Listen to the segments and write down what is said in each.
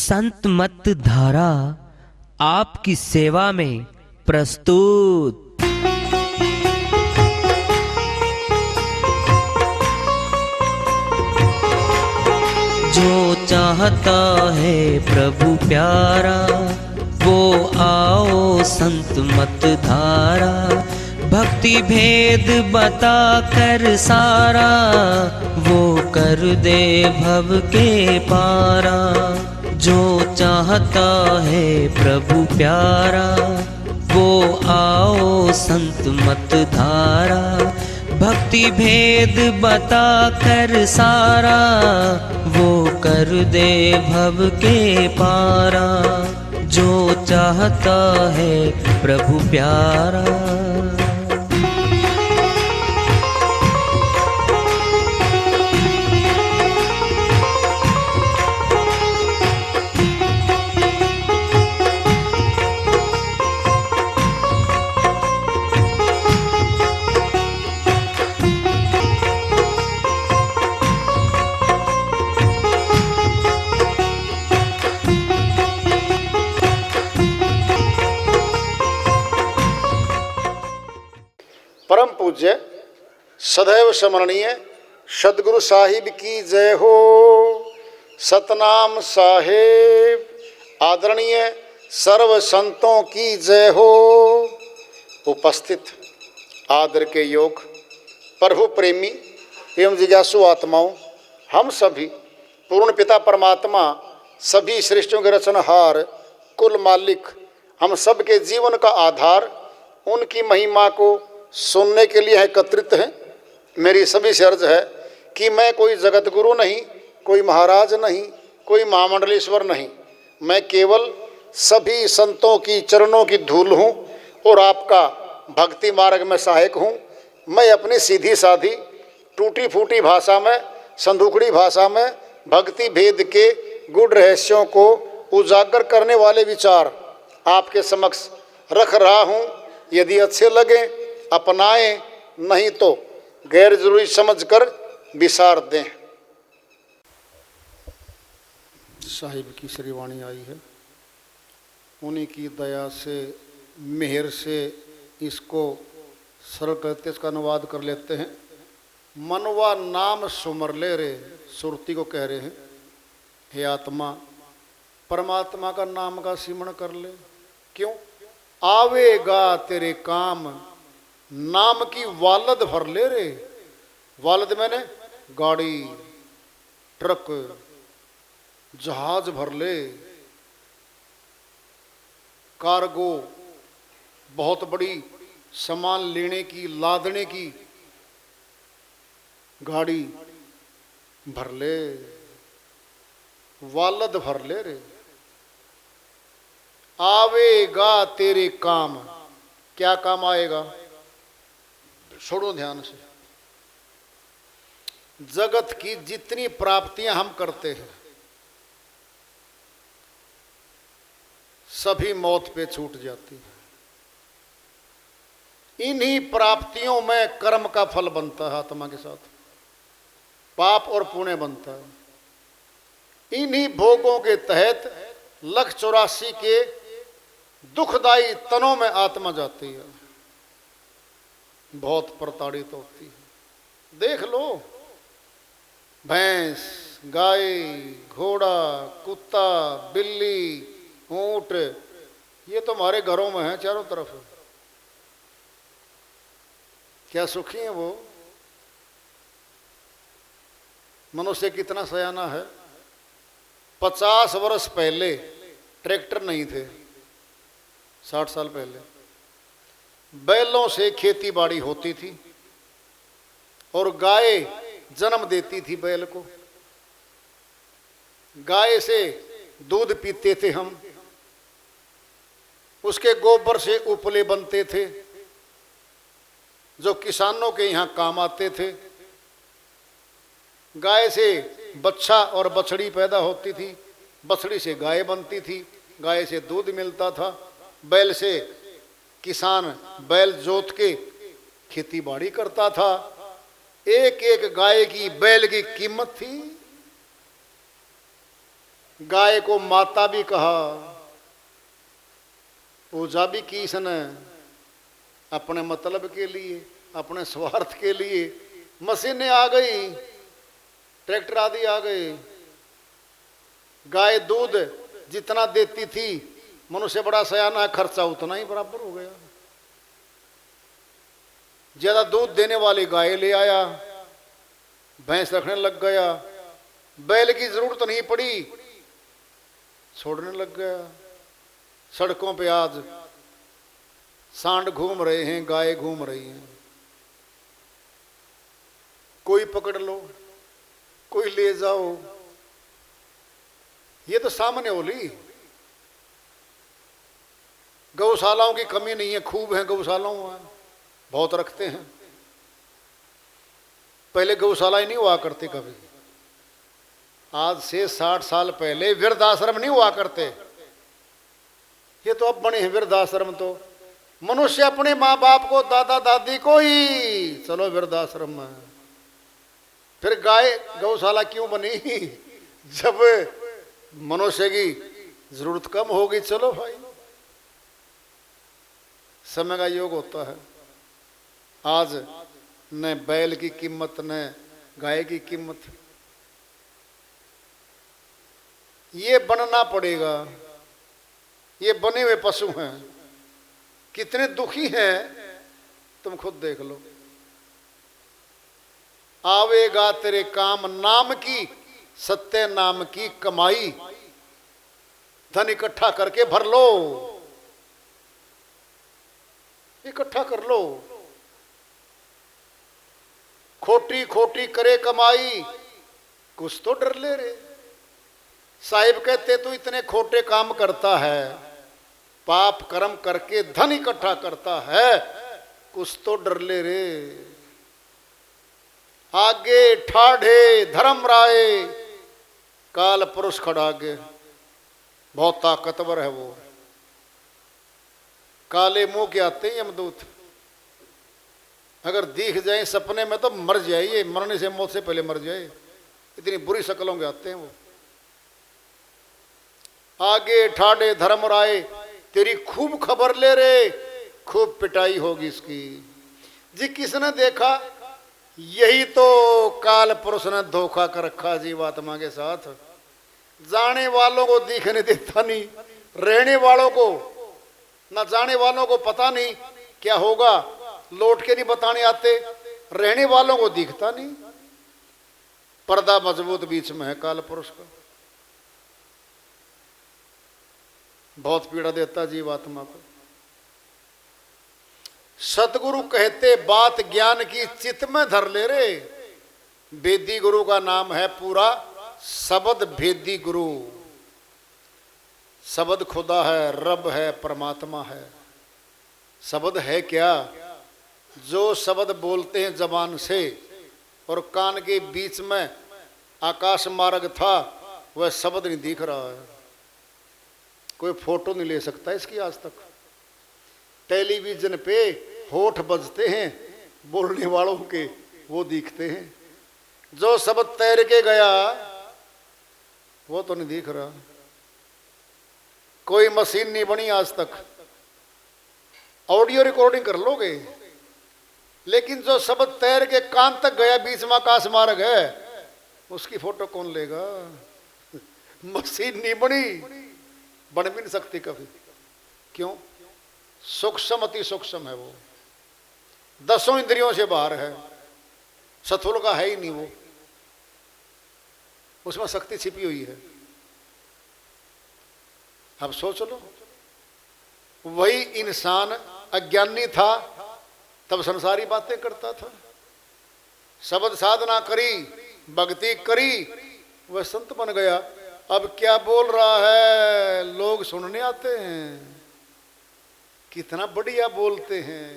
संत मत धारा आपकी सेवा में प्रस्तुत। जो चाहता है प्रभु प्यारा वो आओ संत मत धारा, भक्ति भेद बता कर सारा वो कर दे भव के पारा। जो चाहता है प्रभु प्यारा वो आओ संत मत धारा, भक्ति भेद बता कर सारा वो कर दे भव के पारा। जो चाहता है प्रभु प्यारा। परम पूज्य सदैव स्मरणीय सदगुरु साहिब की जय हो। सतनाम साहेब आदरणीय सर्व संतों की जय हो। उपस्थित आदर के योग प्रभु प्रेमी एवं जिज्ञासु आत्माओं, हम सभी पूर्ण पिता परमात्मा सभी सृष्टियों के रचनहार कुल मालिक हम सब के जीवन का आधार उनकी महिमा को सुनने के लिए एकत्रित हैं। मेरी सभी से अर्ज है कि मैं कोई जगत गुरु नहीं, कोई महाराज नहीं, कोई महामंडलेश्वर नहीं, मैं केवल सभी संतों की चरणों की धूल हूँ और आपका भक्ति मार्ग में सहायक हूँ। मैं अपनी सीधी साधी टूटी फूटी भाषा में, संदूकड़ी भाषा में भक्ति भेद के गुड़ रहस्यों को उजागर करने वाले विचार आपके समक्ष रख रहा हूँ। यदि अच्छे लगे अपनाएं, नहीं तो गैर जरूरी समझकर विसार दें। साहिब की श्रीवाणी आई है, उन्हीं की दया से मेहर से इसको सरल करते इसका अनुवाद कर लेते हैं। मनवा नाम सुमर ले रे, सुरती को कह रहे हैं, हे आत्मा परमात्मा का नाम का सिमरण कर ले। क्यों? आवेगा तेरे काम, नाम की वालद भर ले रे। वालद मैंने गाड़ी, ट्रक, जहाज भर ले, कार्गो, बहुत बड़ी सामान लेने की लादने की गाड़ी भर ले, वालद भर ले रे। आवेगा तेरे काम, क्या काम आएगा? छोड़ो ध्यान से। जगत की जितनी प्राप्तियां हम करते हैं सभी मौत पे छूट जाती है। इन्हीं प्राप्तियों में कर्म का फल बनता है, आत्मा के साथ पाप और पुण्य बनता है। इन्हीं भोगों के तहत 184 के दुखदायी तनों में आत्मा जाती है, बहुत प्रताड़ित होती है। देख लो, भैंस, गाय, घोड़ा, कुत्ता, बिल्ली, ऊंट, ये तो हमारे घरों में है चारों तरफ। क्या सुखी है वो? मनुष्य कितना सयाना है। 50 वर्ष पहले ट्रैक्टर नहीं थे, 60 साल पहले बैलों से खेती बाड़ी होती थी और गाय जन्म देती थी बैल को। गाय से दूध पीते थे हम, उसके गोबर से उपले बनते थे जो किसानों के यहाँ काम आते थे। गाय से बच्चा और बछड़ी पैदा होती थी, बछड़ी से गाय बनती थी, गाय से दूध मिलता था, बैल से किसान बैल जोत के खेती बाड़ी करता था। एक एक गाय की बैल की कीमत थी। गाय को माता भी कहा, पूजा भी की इसने अपने मतलब के लिए, अपने स्वार्थ के लिए। मशीनें आ गई, ट्रैक्टर आदि आ गए। गाय दूध जितना देती थी, मनुष्य बड़ा सयाना है, खर्चा उतना ही बराबर हो गया। ज्यादा दूध देने वाली गाय ले आया, भैंस रखने लग गया। बैल की जरूरत नहीं पड़ी, छोड़ने लग गया। सड़कों पे आज सांड घूम रहे हैं, गाय घूम रही हैं। कोई पकड़ लो, कोई ले जाओ, ये तो सामने होली। गौशालाओं की कमी नहीं है, खूब है गौशालाओं में, बहुत रखते हैं। पहले गौशाला ही नहीं हुआ करते कभी। आज से 60 साल पहले वृद्धाश्रम नहीं हुआ करते। ये तो अब बने हैं वृद्धाश्रम। तो मनुष्य अपने माँ बाप को, दादा दादी को ही चलो वृद्धाश्रम में। फिर गाय गौशाला क्यों बनी? जब मनुष्य की जरूरत कम होगी, चलो भाई, समय का योग होता है। आज न बैल की कीमत, न गाय की कीमत। ये बनना पड़ेगा। ये बने हुए पशु हैं, कितने दुखी हैं तुम खुद देख लो। आवेगा तेरे काम नाम की, सत्य नाम की कमाई। धन इकट्ठा करके भर लो, इकट्ठा कर लो। खोटी खोटी करे कमाई, कुछ तो डर ले रे। साहिब कहते तू इतने खोटे काम करता है, पाप कर्म करके धन इकट्ठा करता है, कुछ तो डर ले रे। आगे ठाढ़े धर्म राय, काल पुरुष खड़ा आगे, बहुत ताकतवर है वो। काले मुंह के आते हैं यमदूत, अगर दिख जाए सपने में तो मर जाइए, मरने से मौत से पहले मर जाए, इतनी बुरी शक्लों के आते हैं वो। आगे ठाड़े धर्म राय, तेरी खूब खबर ले रे, खूब पिटाई होगी इसकी। जी किसने देखा? यही तो काल पुरुष ने धोखा कर रखा जीवात्मा के साथ। जाने वालों को दिखने देता नहीं, रहने वालों को, न जाने वालों को पता नहीं क्या होगा, लौट के नहीं बताने आते। रहने वालों को दिखता नहीं। पर्दा मजबूत बीच में है काल पुरुष का, बहुत पीड़ा देता जीवात्मा को। सतगुरु कहते बात ज्ञान की चित्त में धर ले रे। वेदी गुरु का नाम है पूरा शब्द भेदी गुरु। शब्द खुदा है, रब है, परमात्मा है। शब्द है क्या? जो शब्द बोलते हैं जबान से और कान के बीच में आकाश मार्ग था, वह शब्द नहीं दिख रहा है। कोई फोटो नहीं ले सकता इसकी आज तक। टेलीविजन पे होठ बजते हैं बोलने वालों के, वो दिखते हैं। जो शब्द तैर के गया वो तो नहीं दिख रहा। कोई मशीन नहीं बनी आज तक। ऑडियो रिकॉर्डिंग कर लोगे, लेकिन जो शब्द तैर के कान तक गया, बीच में आकाश मार्ग है, उसकी फोटो कौन लेगा? मशीन नहीं बनी, बन भी नहीं सकती कभी। क्यों? सूक्ष्म, अति सूक्ष्म है वो, 10 इंद्रियों से बाहर है। सथुल का है ही नहीं वो, उसमें शक्ति छिपी हुई है। अब सोच लो, वही इंसान अज्ञानी था तब संसारी बातें करता था। शब्द साधना करी, भक्ति करी, वह संत बन गया। अब क्या बोल रहा है, लोग सुनने आते हैं। कितना बढ़िया बोलते हैं,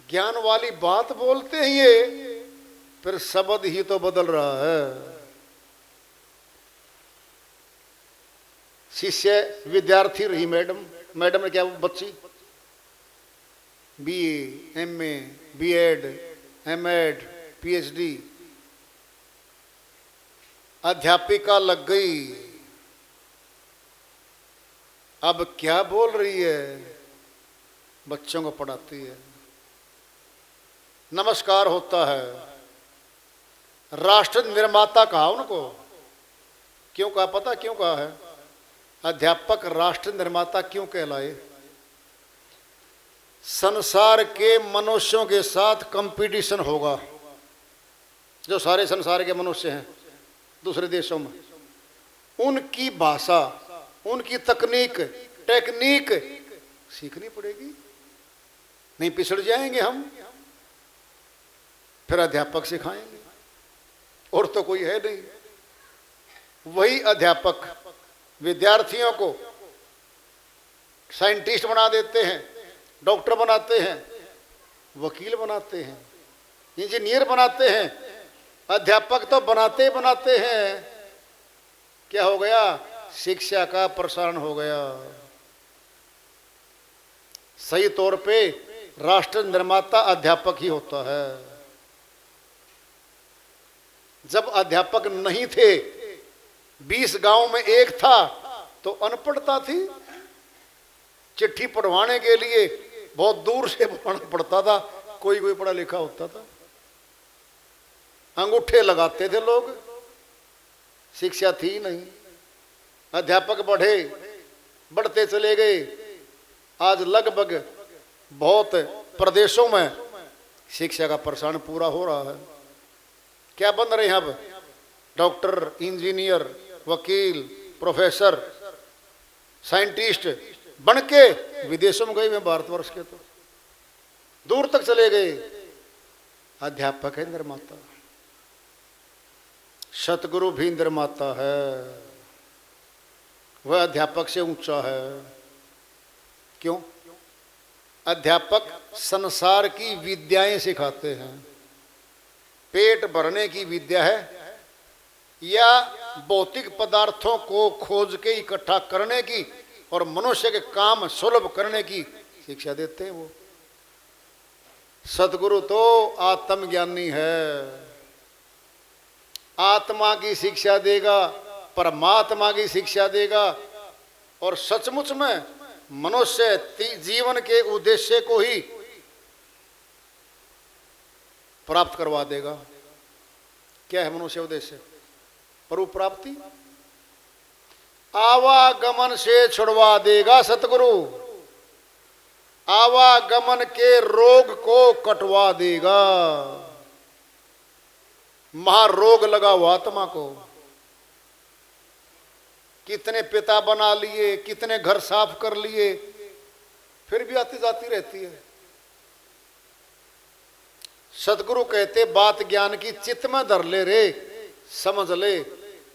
ज्ञान वाली बात बोलते हैं ये, फिर शब्द ही तो बदल रहा है। शिष्य विद्यार्थी रही मैडम, मैडम ने क्या, बच्ची BA, MA, B.Ed, M.Ed, PhD, अध्यापिका लग गई। अब क्या बोल रही है, बच्चों को पढ़ाती है। नमस्कार होता है, राष्ट्र निर्माता कहा उनको। क्यों कहा पता क्यों कहा है? अध्यापक राष्ट्र निर्माता क्यों कहलाए? संसार के मनुष्यों के साथ कंपटीशन होगा, जो सारे संसार के मनुष्य हैं दूसरे देशों में, उनकी भाषा, उनकी टेक्निक सीखनी पड़ेगी, नहीं पिछड़ जाएंगे हम। फिर अध्यापक सिखाएंगे, और तो कोई है नहीं। वही अध्यापक विद्यार्थियों को साइंटिस्ट बना देते हैं, डॉक्टर बनाते हैं, वकील बनाते हैं, इंजीनियर बनाते हैं। अध्यापक तो बनाते हैं। क्या हो गया? शिक्षा का प्रसारण हो गया। सही तौर पे राष्ट्र निर्माता अध्यापक ही होता है। जब अध्यापक नहीं थे, 20 गांव में एक था, तो अनपढ़ता थी। चिट्ठी पढ़वाने के लिए बहुत दूर से पढ़ना पड़ता था, कोई पढ़ा लिखा होता था। अंगूठे लगाते थे लोग, शिक्षा थी नहीं। अध्यापक बढ़ते चले गए। आज लगभग बहुत प्रदेशों में शिक्षा का प्रसारण पूरा हो रहा है। क्या बन रहे हैं अब? डॉक्टर, इंजीनियर, वकील, प्रोफेसर, साइंटिस्ट बन के विदेशों में गए हुए भारतवर्ष के, तो दूर तक चले गए। अध्यापक है निर्माता, सतगुरु भी निर्माता है, वह अध्यापक से ऊंचा है। क्यों? अध्यापक संसार की विद्याएं सिखाते हैं। पेट भरने की विद्या है, या भौतिक पदार्थों को खोज के इकट्ठा करने की और मनुष्य के काम सुलभ करने की शिक्षा देते हैं वो। सतगुरु तो आत्मज्ञानी है, आत्मा की शिक्षा देगा, परमात्मा की शिक्षा देगा, और सचमुच में मनुष्य जीवन के उद्देश्य को ही प्राप्त करवा देगा। क्या है मनुष्य उद्देश्य? प्रभु प्राप्ति। आवागमन से छुड़वा देगा सतगुरु, आवागमन के रोग को कटवा देगा। महारोग लगा हुआ आत्मा को। कितने पिता बना लिए, कितने घर साफ कर लिए, फिर भी आती जाती रहती है। सतगुरु कहते बात ज्ञान की चित्त में धर ले रे, समझ ले,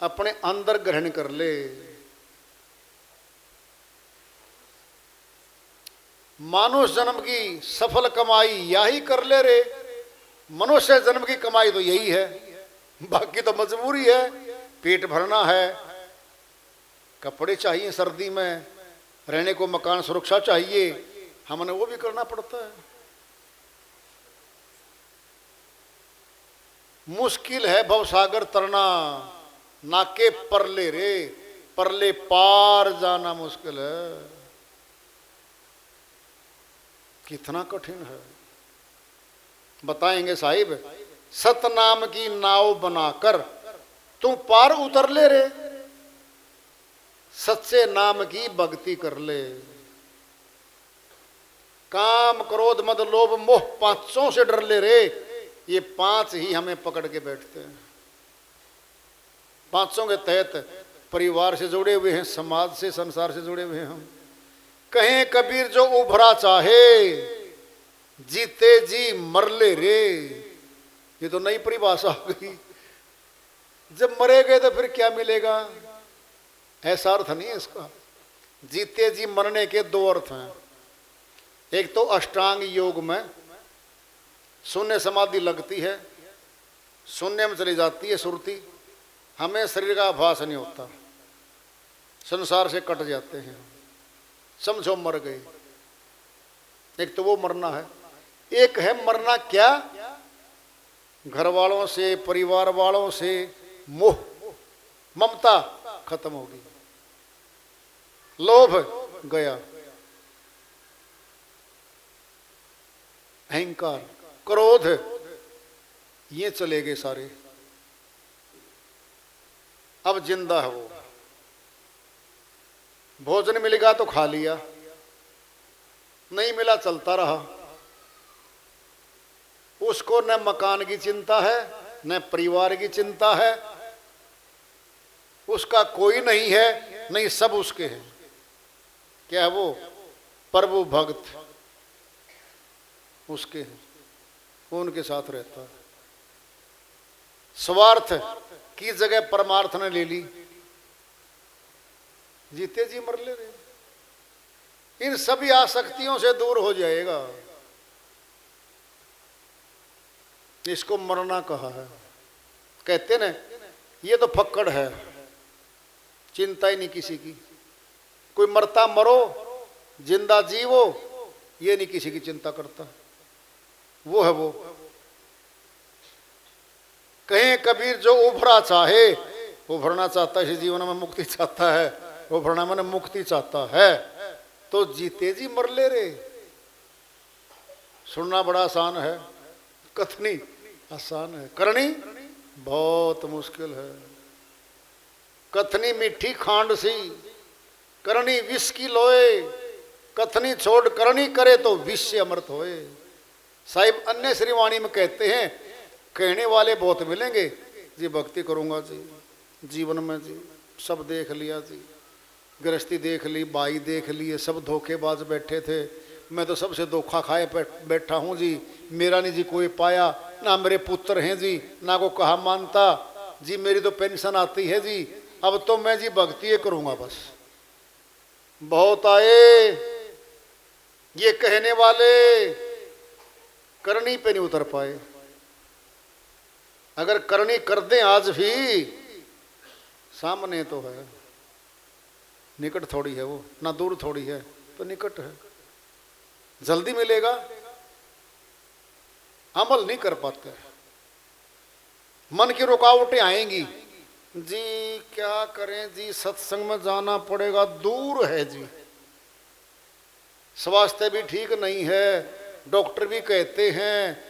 अपने अंदर ग्रहण कर ले। मानुष जन्म की सफल कमाई यही कर ले रे। मनुष्य जन्म की कमाई तो यही है, बाकी तो मजबूरी है। पेट भरना है, कपड़े चाहिए, सर्दी में रहने को मकान, सुरक्षा चाहिए, हमने वो भी करना पड़ता है। मुश्किल है भवसागर तरना, नाके परले रे, परले पार जाना मुश्किल है। कितना कठिन है बताएंगे साहिब। सतनाम की नाव बनाकर तुम पार उतर ले रे, सच्चे नाम की भक्ति कर ले। काम, क्रोध, मद, लोभ, मोह पांचों से डर ले रे। ये पांच ही हमें पकड़ के बैठते हैं। पांचों के तहत परिवार से जुड़े हुए हैं, समाज से, संसार से जुड़े हुए हैं हम। कहें कबीर जो उभरा चाहे, जीते जी मर ले रे। ये तो नई परिभाषा हो गई। जब मरे गए तो फिर क्या मिलेगा? ऐसा अर्थ नहीं है इसका। जीते जी मरने के दो अर्थ हैं। एक तो अष्टांग योग में शून्य समाधि लगती है, शून्य में चली जाती है सुरती, हमें शरीर का आभास नहीं होता, संसार से कट जाते हैं, समझो मर गए। एक तो वो मरना है। एक है मरना क्या? घर वालों से, परिवार वालों से मोह, ममता खत्म होगी, लोभ गया। अहंकार, क्रोध, ये चले गए सारे। अब जिंदा है वो। भोजन मिलेगा तो खा लिया, नहीं मिला चलता रहा। उसको न मकान की चिंता है, न परिवार की चिंता है, उसका कोई नहीं है, नहीं सब उसके हैं। क्या है वो? प्रभु भक्त उसके हैं, वो उनके साथ रहता है। स्वार्थ की जगह परमार्थ ने ले ली, जीते जी मर ले रहे। इन सभी आसक्तियों से दूर हो जाएगा। इसको मरना कहा है। कहते ना ये तो फक्कड़ है, चिंता ही नहीं किसी की। कोई मरता मरो, जिंदा जीवो, ये नहीं किसी की चिंता करता। वो है वो। कहें कबीर जो उभरा चाहे, उभरना चाहता है, इस जीवन में मुक्ति चाहता है, उभरना मैंने मुक्ति चाहता है, तो जीते जी मर ले रे। सुनना बड़ा आसान है, कथनी आसान है, करनी बहुत मुश्किल है। कथनी मीठी खांड सी, करनी विष की लोए, कथनी छोड़ करनी करे तो विष से अमृत होए। साहिब अन्य श्रीवाणी में कहते हैं, कहने वाले बहुत मिलेंगे जी, भक्ति करूंगा जी, जीवन में जी सब देख लिया जी, गृहस्थी देख ली, बाई देख लिए, सब धोखेबाज बैठे थे, मैं तो सबसे धोखा खाए बैठा हूँ जी, मेरा नहीं जी कोई पाया, ना मेरे पुत्र हैं जी, ना को कहा मानता जी, मेरी तो पेंशन आती है जी, अब तो मैं जी भक्ति करूंगा बस। बहुत आए ये कहने वाले, करनी पे नहीं उतर पाए। अगर करनी कर दें आज भी, सामने तो है, निकट थोड़ी है वो, ना दूर थोड़ी है, तो निकट है, जल्दी मिलेगा। अमल नहीं कर पाते, मन की रुकावटें आएंगी जी, क्या करें जी, सत्संग में जाना पड़ेगा, दूर है जी, स्वास्थ्य भी ठीक नहीं है, डॉक्टर भी कहते हैं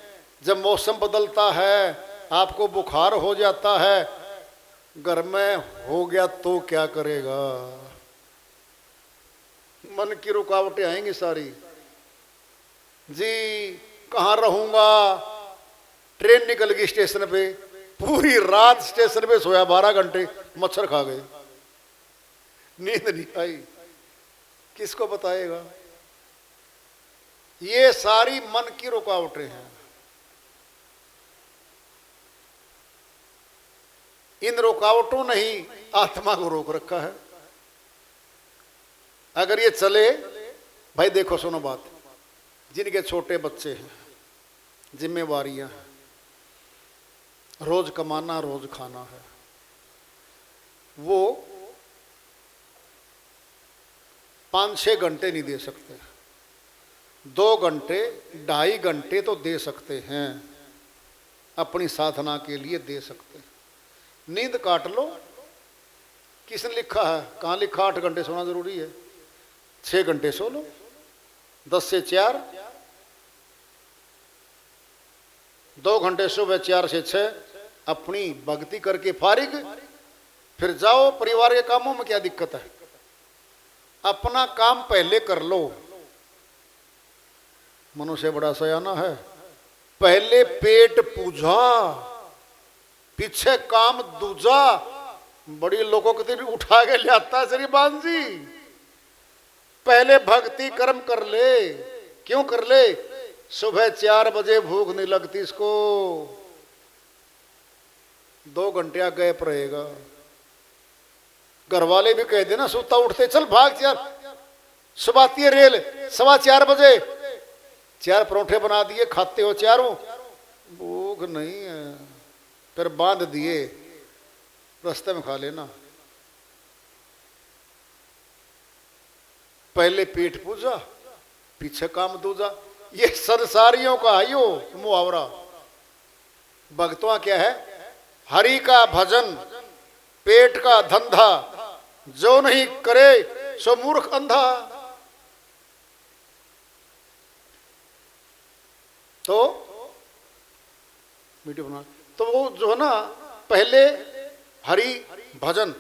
जब मौसम बदलता है आपको बुखार हो जाता है, घर में हो गया तो क्या करेगा। मन की रुकावटें आएंगी सारी जी, कहाँ रहूंगा, ट्रेन निकल गई स्टेशन पे, पूरी रात स्टेशन पे सोया, 12 घंटे मच्छर खा गए, नींद नहीं आई, किसको बताएगा। ये सारी मन की रुकावटें हैं। इन रुकावटों ने ही आत्मा को रोक रखा है। अगर ये चले, भाई देखो सुनो बात, जिनके छोटे बच्चे हैं, जिम्मेवारियां हैं, रोज कमाना रोज खाना है, वो 5-6 घंटे नहीं दे सकते, 2 घंटे 2.5 घंटे तो दे सकते हैं, अपनी साधना के लिए दे सकते हैं। नींद काट लो, किसने लिखा है, कहाँ लिखा 8 घंटे सोना जरूरी है, 6 घंटे सो लो, 10 से 4, 2 घंटे सुबह, 4 से 6 अपनी भक्ति करके फारिग, फिर जाओ परिवार के कामों में। क्या दिक्कत है, अपना काम पहले कर लो। मनुष्य बड़ा सयाना है, पहले पेट पूजा, पीछे काम दूजा। बड़ी लोगों के दिन उठा के ले आता है श्रीमान जी, पहले भक्ति कर्म कर ले। क्यों कर ले, सुबह 4 बजे भूख नहीं लगती इसको, 2 घंटे गैप रहेगा। घर वाले भी कह देना, सुता उठते चल भाग यार, सुबह आती है रेल 4:15 बजे, 4 परोठे बना दिए, खाते हो चारों, भूख नहीं है, फिर बांध दिए, रास्ते में खा लेना। पहले पेट पूजा, पीछे काम दूजा। ये संसारियों का आयो मुहावरा। भक्तों क्या है, हरि का भजन, पेट का धंधा, जो नहीं करे सो मूर्ख अंधा। तो वीडियो बना, तो वो जो है ना पहले हरि भजन,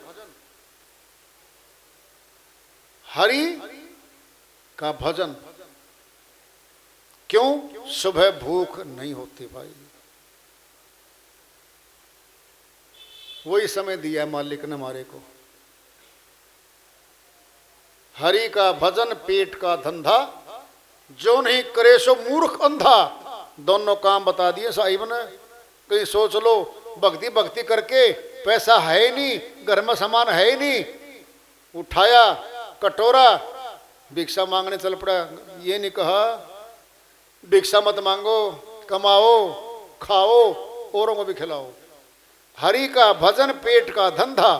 हरि का भजन। क्यों? सुबह भूख नहीं होती भाई। वही समय दिया मालिक ने हमारे को। हरि का भजन पेट का धंधा, जो नहीं करे सो मूर्ख अंधा। दोनों काम बता दिए साहिब ने। कहीं सोच लो भक्ति भक्ति करके पैसा है ही नहीं, घर में सामान है ही नहीं, उठाया कटोरा भिक्षा मांगने चल पड़ा। ये नहीं कहा भिक्षा मत मांगो, कमाओ खाओ औरों को भी खिलाओ। हरि का भजन पेट का धंधा,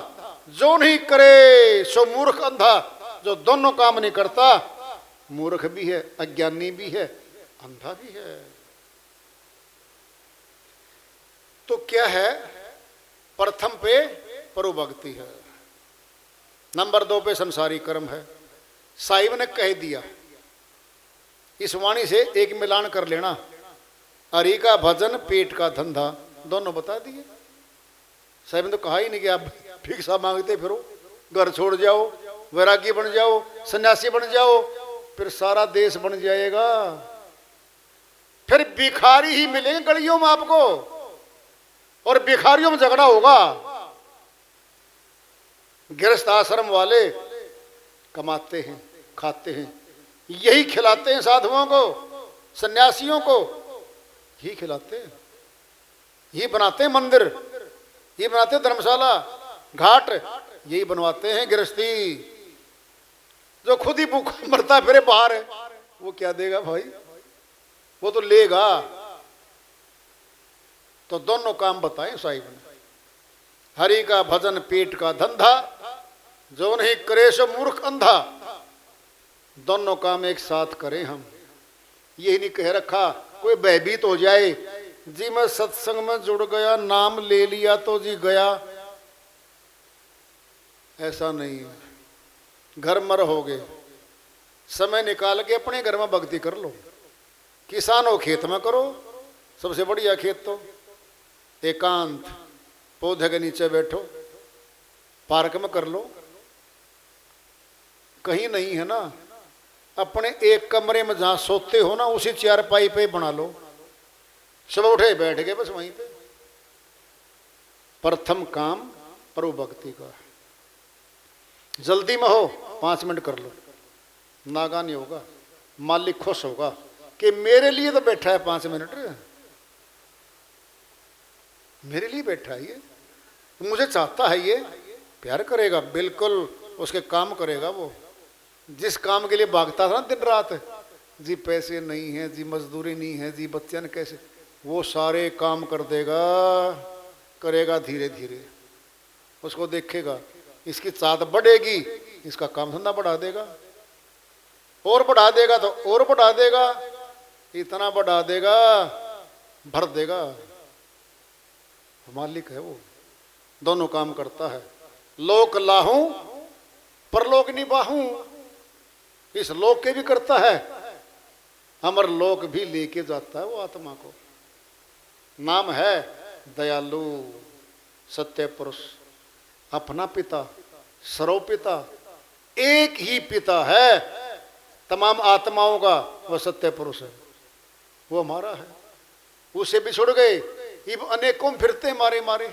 जो नहीं करे सो मूर्ख अंधा। जो दोनों काम नहीं करता मूर्ख भी है, अज्ञानी भी है, अंधा भी है। तो क्या है? प्रथम पे परु भक्ति है, नंबर 2 पे संसारी कर्म है। साहिब ने कह दिया, इस वाणी से एक मिलान कर लेना। हरि का भजन पेट का धंधा दोनों बता दिए। साहिब ने तो कहा ही नहीं कि आप भिक्षा मांगते फिरो, घर छोड़ जाओ, वैरागी बन जाओ, सन्यासी बन जाओ, फिर सारा देश बन जाएगा। फिर भिखारी ही मिलेंगे गलियों में आपको, और भिखारियों में झगड़ा होगा। गृहस्थ आश्रम वाले कमाते हैं, खाते हैं, यही खिलाते हैं साधुओं को, सन्यासियों को यही खिलाते हैं, यही बनाते हैं मंदिर, ये बनाते हैं धर्मशाला, घाट यही बनवाते हैं। गृहस्थी जो खुद ही भूखा मरता फिरे बाहर है, वो क्या देगा भाई? वो तो लेगा। तो दोनों काम बताए साहिब ने। हरि का भजन पेट का धंधा, जो नहीं करे सो मूर्ख अंधा। दोनों काम एक साथ करें हम। यही नहीं कह रखा कोई भयभीत हो जाए जी मैं सत्संग में जुड़ गया, नाम ले लिया तो जी गया। ऐसा नहीं है। घर में रहोगे, समय निकाल के अपने घर में भक्ति कर लो। किसान हो खेत में करो, सबसे बढ़िया खेत तो एकांत, पौधे के नीचे बैठो, पार्क में कर लो। कहीं नहीं है ना, अपने एक कमरे में जहां सोते हो ना उसी चारपाई पे बना लो। सुबह उठे बैठ गए बस वहीं पे। प्रथम काम प्रभु भक्ति का। जल्दी में हो 5 मिनट कर लो, नागा नहीं होगा, मालिक खुश होगा कि मेरे लिए तो बैठा है 5 मिनट, मेरे लिए बैठा है ये, मुझे चाहता है, ये प्यार करेगा, बिल्कुल उसके काम करेगा। वो जिस काम के लिए भागता था ना दिन रात, जी पैसे नहीं है, जी मजदूरी नहीं है, जी बच्चे ने कैसे, वो सारे काम कर देगा, करेगा धीरे धीरे। उसको देखेगा इसकी चाहत बढ़ेगी, इसका काम धंधा बढ़ा देगा, और बढ़ा देगा तो और बढ़ा देगा, इतना बढ़ा देगा भर देगा। मालिक है वो, दोनों काम करता है। लोक लाहूं परलोक निभाऊं, इस लोक के भी करता है, अमर लोक भी लेके जाता है वो आत्मा को। नाम है दयालु सत्य पुरुष, अपना पिता सर्व पिता, एक ही पिता है तमाम आत्माओं का, वह सत्य पुरुष है, वो हमारा है। उसे भी छोड़ गए, इब अनेकों फिरते मारे मारे।